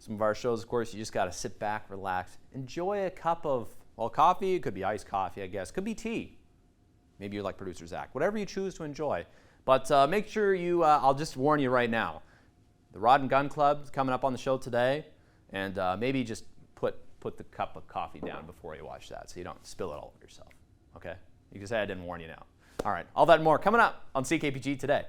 Some of our shows, of course, you just got to sit back, relax, enjoy a cup of, well, coffee. It could be iced coffee, I guess. Could be tea. Maybe you're like producer Zach. Whatever you choose to enjoy. But make sure you, I'll just warn you right now, the Rod and Gun Club is coming up on the show today, and maybe just put the cup of coffee down before you watch that so you don't spill it all over yourself. Okay? You can say I didn't warn you now. All right, all that and more coming up on CKPG Today.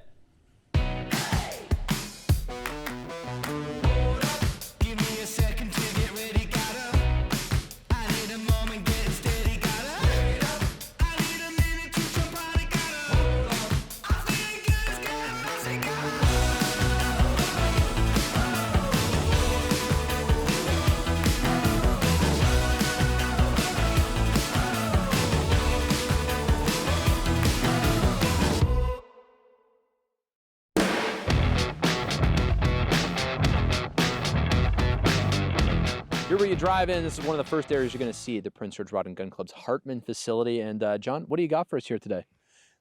Here where you drive in, this is one of the first areas you're going to see the Prince George Rod and Gun Club's Hartman facility. And John, what do you got for us here today?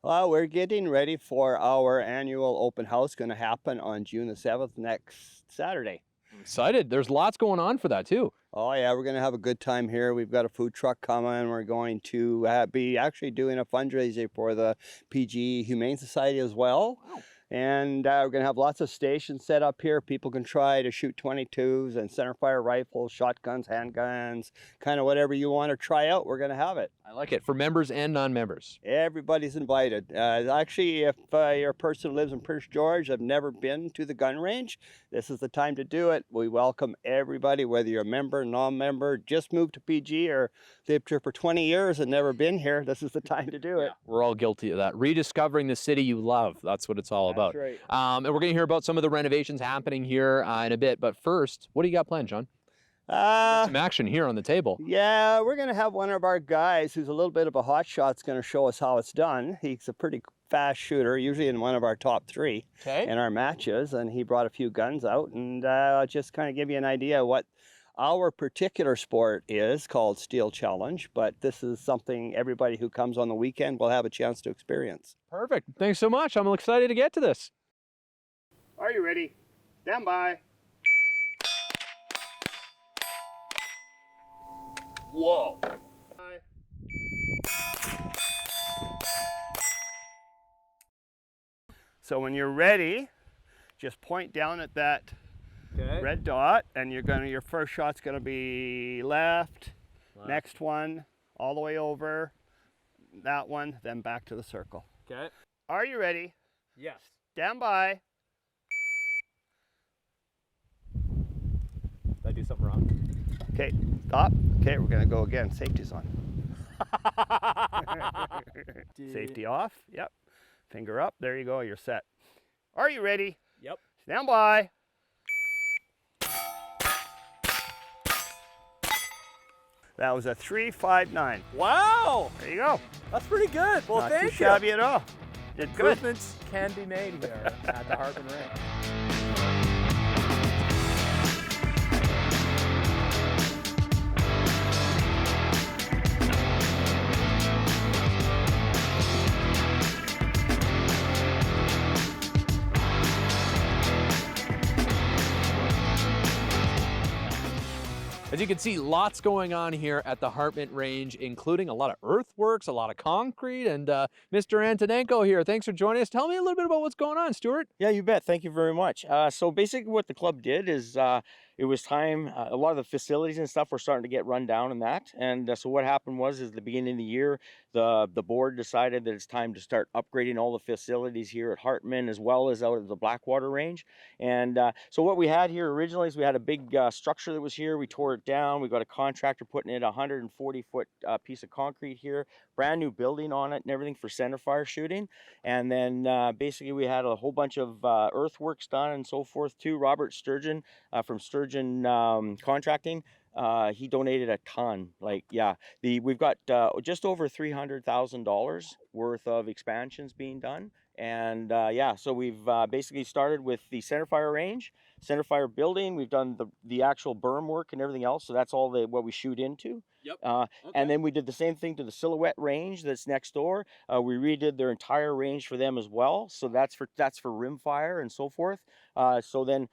Well, we're getting ready for our annual open house, going to happen on June the 7th, next Saturday. I'm excited. There's lots going on for that too. Oh yeah, we're going to have a good time here. We've got a food truck coming. We're going to be actually doing a fundraiser for the PG Humane Society as well. Wow. And we're going to have lots of stations set up here. People can try to shoot 22s and centerfire rifles, shotguns, handguns, kind of whatever you want to try out, we're going to have it. I like it. For members and non-members. Everybody's invited. Actually, if you're a person who lives in Prince George, have never been to the gun range, this is the time to do it. We welcome everybody, whether you're a member, non-member, just moved to PG, or lived here for 20 years and never been here. This is the time to do it. Yeah, we're all guilty of that. Rediscovering the city you love. That's what it's all about. That's right. And we're going to hear about some of the renovations happening here in a bit. But first, what do you got planned, John? Some action here on the table. Yeah, we're going to have one of our guys who's a little bit of a hot shot's going to show us how it's done. He's a pretty fast shooter, usually in one of our top 3 in our matches. And he brought a few guns out, and just kind of give you an idea what our particular sport is, called Steel Challenge, but this is something everybody who comes on the weekend will have a chance to experience. Perfect. Thanks so much. I'm excited to get to this. Are you ready? Stand by. Whoa. So when you're ready, just point down at that red dot, and your first shot's gonna be left, next one, all the way over, that one, then back to the circle. Okay. Are you ready? Yes. Stand by. Did I do something wrong? Okay, stop. Okay, we're gonna go again. Safety's on. Safety off. Yep. Finger up. There you go. You're set. Are you ready? Yep. Stand by. That was a 3.59. Wow. There you go. That's pretty good. Well, Not thank too you. shabby at all. Did good. Improvements can be made here at the Hartman Range. As you can see, lots going on here at the Hartman Range, including a lot of earthworks, a lot of concrete, and Mr. Antonenko here. Thanks for joining us. Tell me a little bit about what's going on, Stuart. Yeah, you bet. Thank you very much. So basically what the club did is it was time, a lot of the facilities and stuff were starting to get run down and that. And so what happened was, is the beginning of the year, the board decided that it's time to start upgrading all the facilities here at Hartman, as well as out of the Blackwater Range. And so what we had here originally is we had a big structure that was here. We tore it down. We got a contractor putting in a 140-foot piece of concrete here, brand new building on it and everything for centerfire shooting. And then basically we had a whole bunch of earthworks done and so forth too. Robert Sturgeon from Sturgeon Contracting, he donated a ton. Like, yeah, we've got just over $300,000 worth of expansions being done. And yeah, so we've basically started with the centerfire range, centerfire building. We've done the actual berm work and everything else. So that's all what we shoot into. Yep. Okay. And then we did the same thing to the Silhouette range that's next door. We redid their entire range for them as well. So that's for rimfire and so forth. So then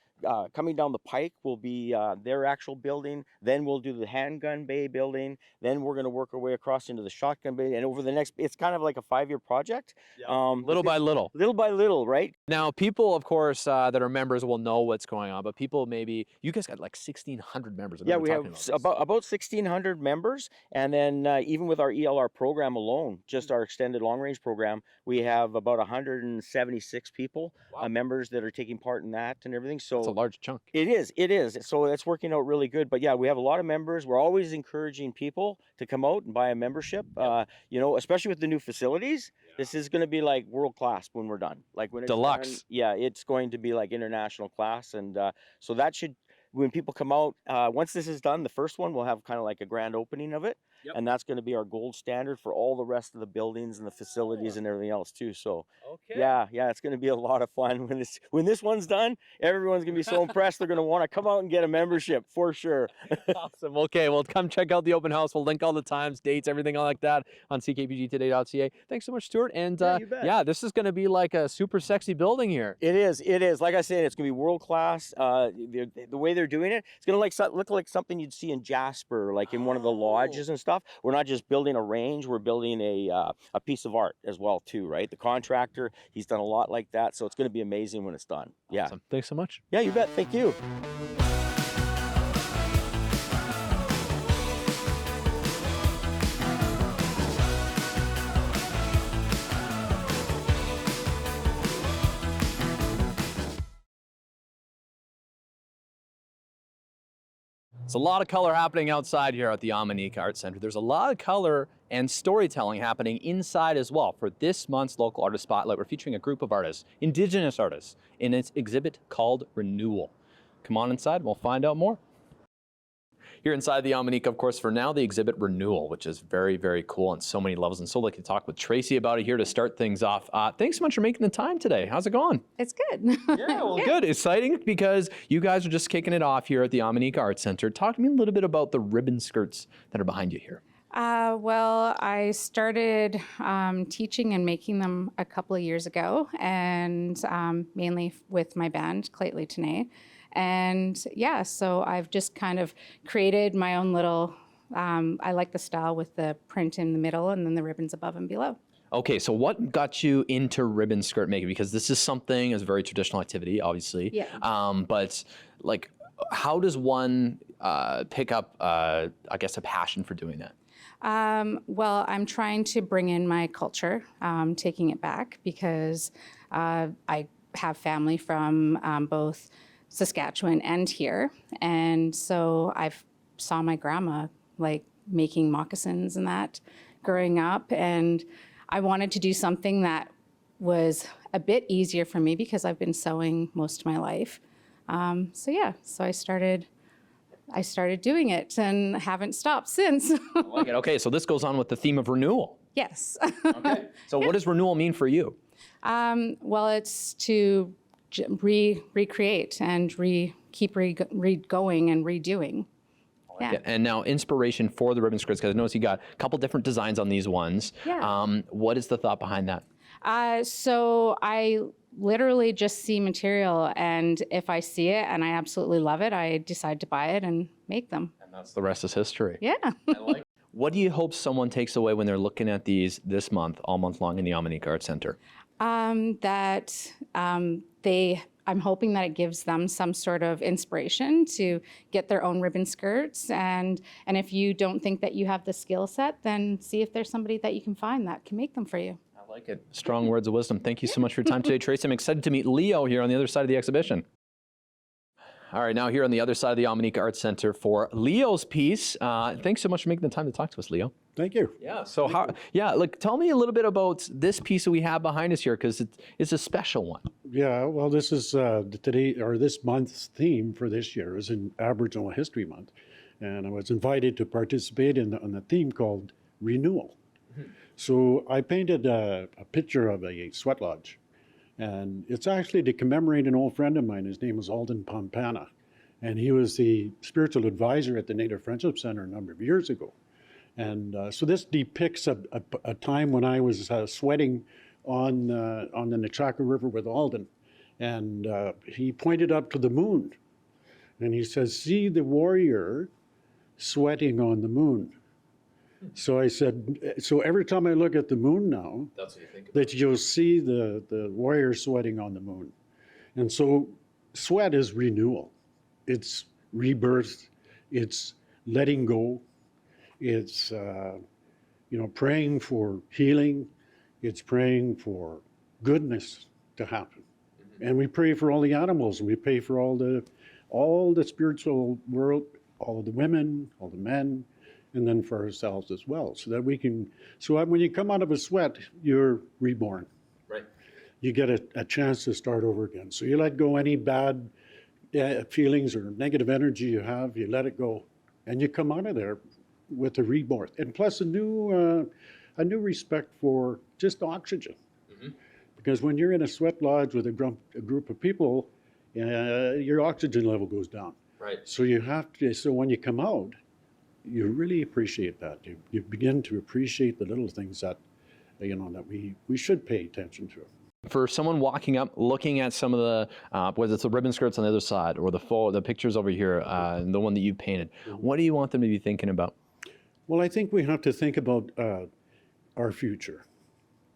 coming down the pike will be their actual building. Then we'll do the handgun bay building. Then we're going to work our way across into the shotgun bay. And over the next, it's kind of like a 5-year project. Little by little. Little by little, right? Now, people, of course, that are members will know what's going on, but people maybe, you guys got like 1,600 members. Yeah, we have about 1,600 members. And then even with our ELR program alone, just our extended long range program, we have about 176 people, members that are taking part in that and everything. So it's a large chunk. It is. So that's working out really good. But yeah, we have a lot of members. We're always encouraging people to come out and buy a membership, you know, especially with the new facilities. This is going to be like world class when we're done. Like when it's deluxe. done, yeah, it's going to be like international class. And so that should, when people come out, once this is done, the first one, we'll have kind of like a grand opening of it. And that's going to be our gold standard for all the rest of the buildings and the facilities and everything else too. So yeah, it's going to be a lot of fun when this one's done. Everyone's going to be so impressed. They're going to want to come out and get a membership for sure. Awesome. Okay, well, come check out the open house. We'll link all the times, dates, everything like that on ckpgtoday.ca. Thanks so much, Stuart. And yeah, this is going to be like a super sexy building here. It is. Like I said, it's going to be world class. The way they're doing it, it's going to look like something you'd see in Jasper, like in one of the lodges and stuff. We're not just building a range, we're building a piece of art as well too, right? The contractor, he's done a lot like that, so it's going to be amazing when it's done. Yeah. Awesome. Thanks so much. Yeah, you bet. Thank you. There's a lot of color happening outside here at the Omineca Arts Centre. There's a lot of color and storytelling happening inside as well. For this month's Local Artist Spotlight, we're featuring a group of artists, Indigenous artists, in its exhibit called Renewal. Come on inside and we'll find out more. Here inside the Omineca, of course, for now, the exhibit Renewal, which is very, very cool on so many levels. And so I'd like to talk with Tracy about it here to start things off. Thanks so much for making the time today. How's it going? It's good. Yeah, well, good. Exciting because you guys are just kicking it off here at the Omineca Arts Centre. Talk to me a little bit about the ribbon skirts that are behind you here. Well, I started teaching and making them a couple of years ago, and mainly with my band, Claytley Tenay. And yeah, so I've just kind of created my own little, I like the style with the print in the middle and then the ribbons above and below. Okay, so what got you into ribbon skirt making? Because this is something, it's a very traditional activity, obviously. Yeah. But like, how does one pick up, I guess, a passion for doing that? Well, I'm trying to bring in my culture, taking it back, because I have family from both Saskatchewan and here. And so I saw my grandma like making moccasins and that growing up. And I wanted to do something that was a bit easier for me because I've been sewing most of my life. So yeah, so I started doing it and haven't stopped since. I like it. Okay, so this goes on with the theme of renewal. Yes. Okay. So what does renewal mean for you? Well, it's to recreate and keep going and redoing. Yeah. And now inspiration for the ribbon skirts, because I noticed you got a couple different designs on these ones. Yeah. What is the thought behind that? So I literally just see material, and if I see it and I absolutely love it, I decide to buy it and make them. And that's the rest is history. Yeah. I like it. What do you hope someone takes away when they're looking at these this month, all month long in the Omineca Arts Centre? I'm hoping that it gives them some sort of inspiration to get their own ribbon skirts. And if you don't think that you have the skill set, then see if there's somebody that you can find that can make them for you. I like it. Strong words of wisdom. Thank you so much for your time today, Tracy. I'm excited to meet Leo here on the other side of the exhibition. All right, now here on the other side of the Omineca Arts Centre for Leo's piece. Thanks so much for making the time to talk to us, Leo. Thank you. Yeah. So tell me a little bit about this piece that we have behind us here, because it's a special one. Yeah. Well, this is this month's theme for this year is in Aboriginal History Month, and I was invited to participate on the theme called Renewal. Mm-hmm. So I painted a picture of a sweat lodge. And it's actually to commemorate an old friend of mine. His name was Alden Pompana. And he was the spiritual advisor at the Native Friendship Center a number of years ago. And so this depicts a time when I was sweating on the Nechaka River with Alden. And he pointed up to the moon. And he says, see the warrior sweating on the moon. So I said, so every time I look at the moon now, That's what you think about. that you'll see the warrior sweating on the moon. And so sweat is renewal. It's rebirth. It's letting go. It's, praying for healing. It's praying for goodness to happen. And we pray for all the animals, and we pray for all the spiritual world, all the women, all the men, and then for ourselves as well, so that we can, so when you come out of a sweat, you're reborn. Right. You get a chance to start over again. So you let go any bad feelings or negative energy you have, you let it go, and you come out of there with a reborn. And plus a new respect for just oxygen. Because when you're in a sweat lodge with a group of people, your oxygen level goes down. Right. So you have to, so when you come out, you really appreciate that. You begin to appreciate the little things that, that we should pay attention to. For someone walking up, looking at some of the, whether it's the ribbon skirts on the other side or the pictures over here, and the one that you painted, what do you want them to be thinking about? Well, I think we have to think about our future,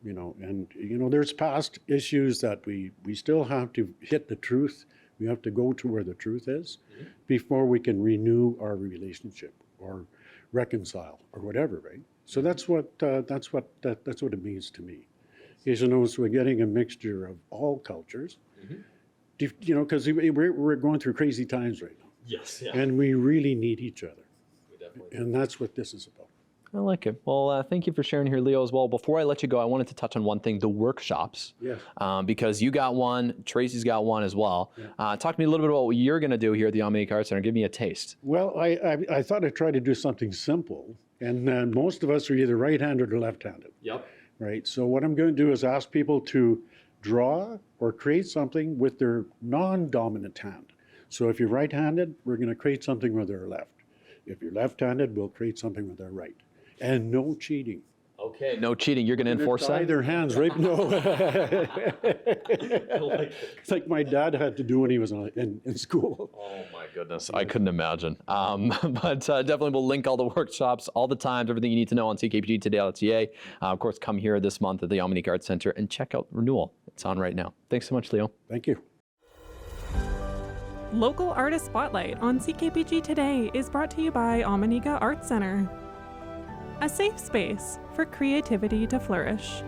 and there's past issues that we still have to hit the truth. We have to go to where the truth is before we can renew our relationship or reconcile or whatever, right? So that's what it means to me. So we're getting a mixture of all cultures, because we're going through crazy times right now. Yes. Yeah. And we really need each other. We definitely. And that's what this is about. I like it. Well, thank you for sharing here, Leo, as well. Before I let you go, I wanted to touch on one thing, the workshops. Yes. Because you got one, Tracy's got one as well. Yeah. Talk to me a little bit about what you're going to do here at the Omineca Arts Centre. Give me a taste. Well, I thought I'd try to do something simple. And most of us are either right-handed or left-handed. Yep. Right? So what I'm going to do is ask people to draw or create something with their non-dominant hand. So if you're right-handed, we're going to create something with our left. If you're left-handed, we'll create something with our right. And no cheating. Okay, no cheating. You're going to enforce that? Either hands, right? No. It's like my dad had to do when he was in school. Oh my goodness, I couldn't imagine. But definitely we'll link all the workshops, all the times, everything you need to know on CKPGtoday.ca. Of course, come here this month at the Omineca Arts Centre and check out Renewal. It's on right now. Thanks so much, Leo. Thank you. Local Artist Spotlight on CKPG Today is brought to you by Omineca Arts Centre. A safe space for creativity to flourish.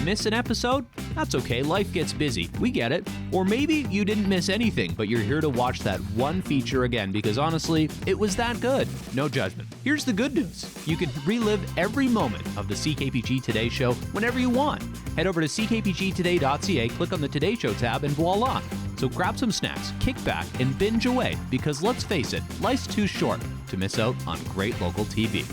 Miss an episode? That's okay, life gets busy. We get it. Or maybe you didn't miss anything, but you're here to watch that one feature again because honestly, it was that good. No judgment. Here's the good news. You can relive every moment of the CKPG Today Show whenever you want. Head over to ckpgtoday.ca, click on the Today Show tab, and voila. So grab some snacks, kick back, and binge away because let's face it, life's too short to miss out on great local TV.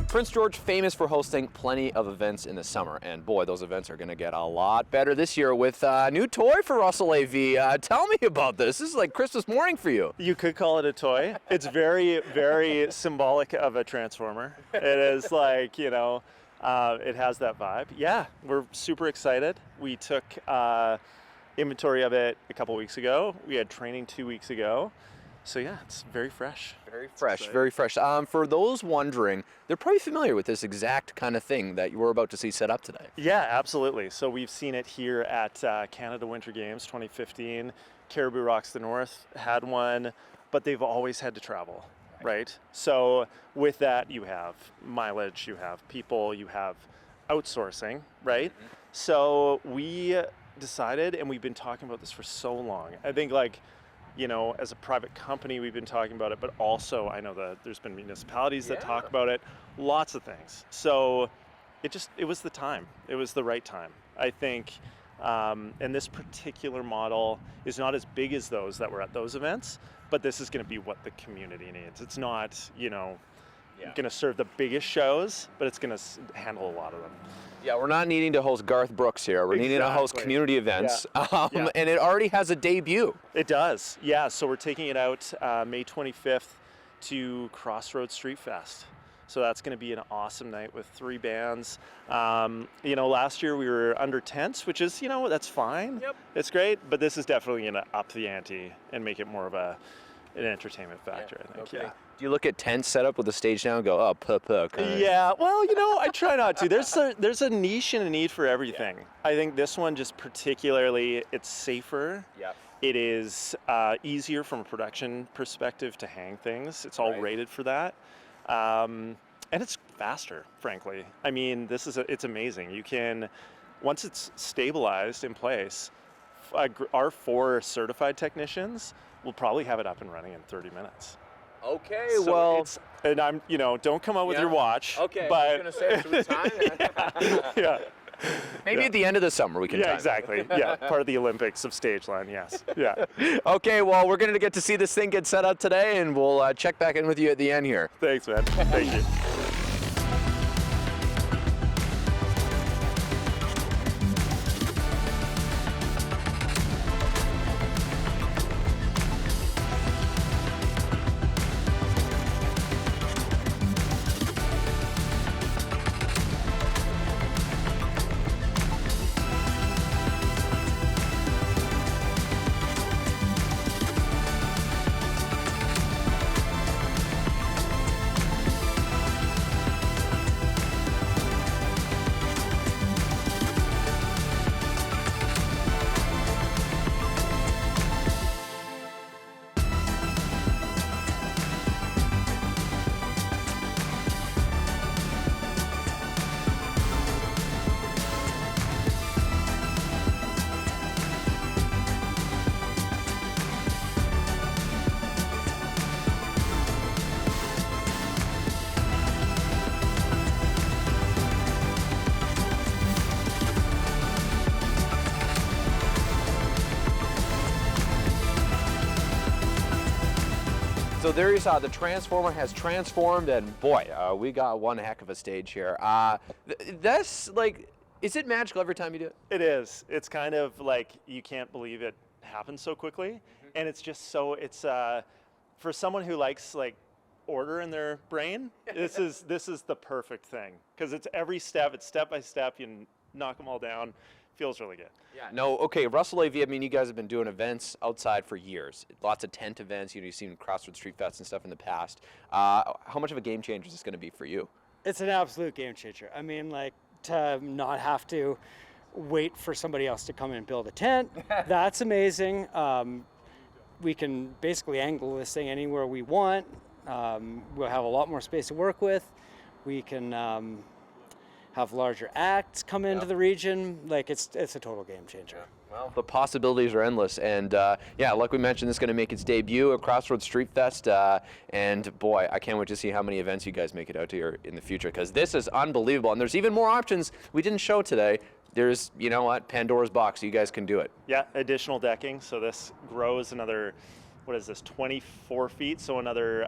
Prince George, famous for hosting plenty of events in the summer, and boy, those events are going to get a lot better this year with a new toy for Russell AV. Tell me about this. This is like Christmas morning for you. You could call it a toy. It's very, very symbolic of a transformer. It is like, it has that vibe. Yeah, we're super excited. We took inventory of it a couple weeks ago. We had training 2 weeks ago. So yeah, it's very fresh. Very fresh, very fresh. For those wondering, they're probably familiar with this exact kind of thing that you were about to see set up today. Yeah, absolutely. So we've seen it here at Canada Winter Games 2015. Caribou Rocks the North had one, but they've always had to travel, right? So with that, you have mileage, you have people, you have outsourcing, right? Mm-hmm. So we decided, and we've been talking about this for so long. I think as a private company, we've been talking about it, but also I know that there's been municipalities that talk about it, lots of things. So it was the time. It was the right time. I think And this particular model is not as big as those that were at those events, but this is going to be what the community needs. It's not, going to serve the biggest shows, but it's going to handle a lot of them. Yeah, we're not needing to host Garth Brooks here. We're needing to host community events, and it already has a debut. It does, yeah. So we're taking it out May 25th to Crossroads Street Fest. So that's going to be an awesome night with 3 bands. Last year we were under tents, which is, that's fine. Yep. It's great, but this is definitely going to up the ante and make it more of an entertainment factor, I think. Okay. Yeah. Do you look at tents set up with the stage down and go, oh, Yeah, well, I try not to. There's a niche and a need for everything. Yeah. I think this one just particularly, it's safer. Yeah. It is easier from a production perspective to hang things. It's all rated for that. And it's faster, frankly. I mean, it's amazing. You can, once it's stabilized in place, our 4 certified technicians will probably have it up and running in 30 minutes. Okay, So well, and I'm, don't come out with your watch. Okay, but I was going to say, it's time. yeah. Maybe at the end of the summer we can time it. Exactly. Yeah, part of the Olympics of stage line, yes. Yeah. Okay, well, we're going to get to see this thing get set up today, and we'll check back in with you at the end here. Thanks, man. Thank you. So there you saw, the Transformer has transformed, and boy, we got one heck of a stage here. That's like, is it magical every time you do it? It is. It's kind of like you can't believe it happens so quickly, and it's just so. It's for someone who likes like order in their brain. This is the perfect thing because it's every step. It's step by step. You knock them all down. Feels really good. Yeah. No, okay, Russell AV, I mean, you guys have been doing events outside for years. Lots of tent events, you've seen Crossroads Street Fest and stuff in the past. How much of a game changer is this going to be for you? It's an absolute game changer. I mean, like, to not have to wait for somebody else to come and build a tent, that's amazing. We can basically angle this thing anywhere we want. We'll have a lot more space to work with. We can have larger acts come into the region. Like, it's a total game changer. Well, the possibilities are endless, and yeah, like we mentioned, this is going to make its debut at Crossroads Street Fest, and boy, I can't wait to see how many events you guys make it out to here in the future, because this is unbelievable, and there's even more options we didn't show today. There's, you know what, Pandora's box, you guys can do it. Yeah, additional decking, so this grows another, what is this, 24 feet, so another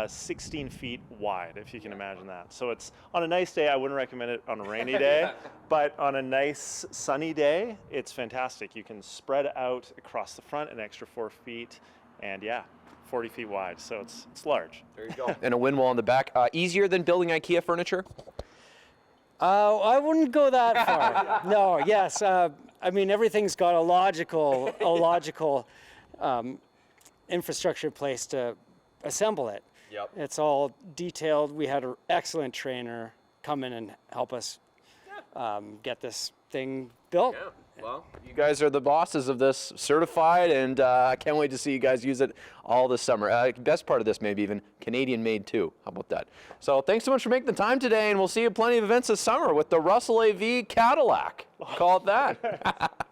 16 feet wide, if you can imagine that. So it's, on a nice day, I wouldn't recommend it on a rainy day, but on a nice sunny day, it's fantastic. You can spread out across the front an extra 4 feet, and yeah, 40 feet wide, so it's large. There you go. And a wind wall in the back. Easier than building IKEA furniture? I wouldn't go that far. No, yes. I mean, everything's got a logical infrastructure place to assemble it. Yep. It's all detailed. We had an excellent trainer come in and help us get this thing built. Yeah. Well, you guys are the bosses of this, certified, and I can't wait to see you guys use it all this summer. Best part of this, maybe even Canadian made too. How about that? So thanks so much for making the time today, and we'll see you at plenty of events this summer with the Russell AV Cadillac. Call it that.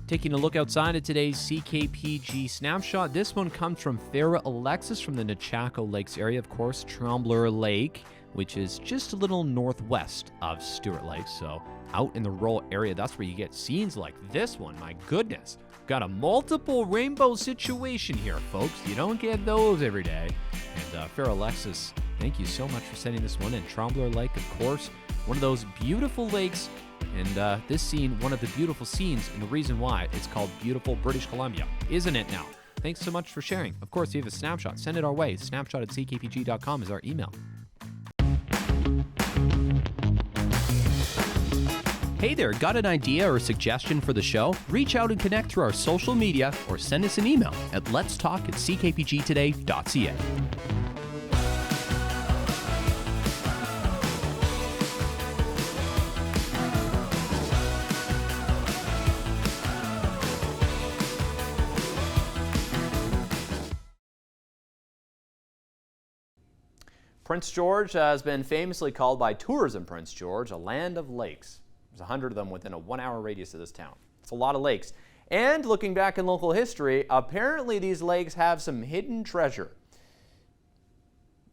Taking a look outside at today's CKPG snapshot, this one comes from Farah Alexis from the Nechako Lakes area, of course, Trembler Lake, which is just a little northwest of Stewart Lake. So out in the rural area, that's where you get scenes like this one. My goodness, got a multiple rainbow situation here, folks. You don't get those every day. And Farah Alexis, thank you so much for sending this one in. Trembler Lake, of course, one of those beautiful lakes. And this scene, one of the beautiful scenes, and the reason why it's called Beautiful British Columbia, isn't it now? Thanks so much for sharing. Of course, if you have a snapshot, send it our way. snapshot@ckpg.com is our email. Hey there, got an idea or suggestion for the show? Reach out and connect through our social media or send us an email at letstalk@ckpgtoday.ca. Prince George has been famously called by Tourism Prince George a land of lakes. There's 100 of them within a 1-hour radius of this town. It's a lot of lakes. And looking back in local history, apparently these lakes have some hidden treasure.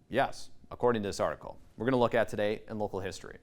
Yes, according to this article. We're going to look at today in local history.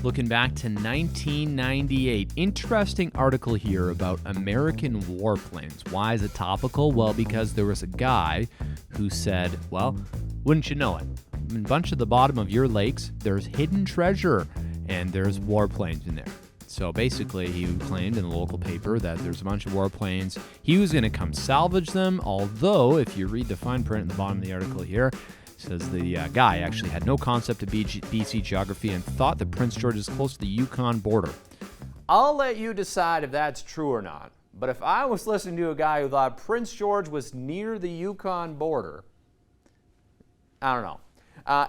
Looking back to 1998, interesting article here about American warplanes. Why is it topical? Well, because there was a guy who said, well, wouldn't you know it? In a bunch of the bottom of your lakes, there's hidden treasure, and there's warplanes in there. So basically, he claimed in the local paper that there's a bunch of warplanes. He was going to come salvage them, although if you read the fine print at the bottom of the article here, says the guy actually had no concept of BC geography and thought that Prince George is close to the Yukon border. I'll let you decide if that's true or not. But if I was listening to a guy who thought Prince George was near the Yukon border, I don't know.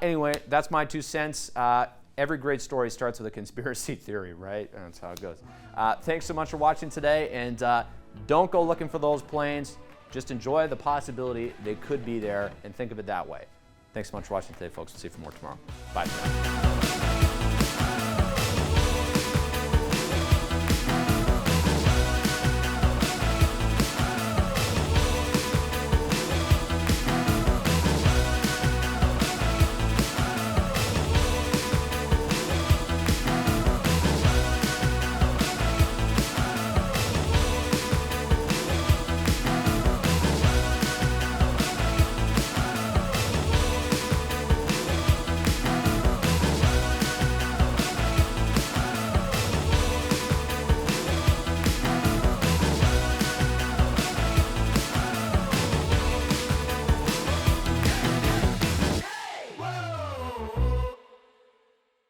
Anyway, that's my 2 cents. Every great story starts with a conspiracy theory, right? That's how it goes. Thanks so much for watching today, and don't go looking for those planes. Just enjoy the possibility they could be there and think of it that way. Thanks so much for watching today, folks. We'll see you for more tomorrow. Bye for now.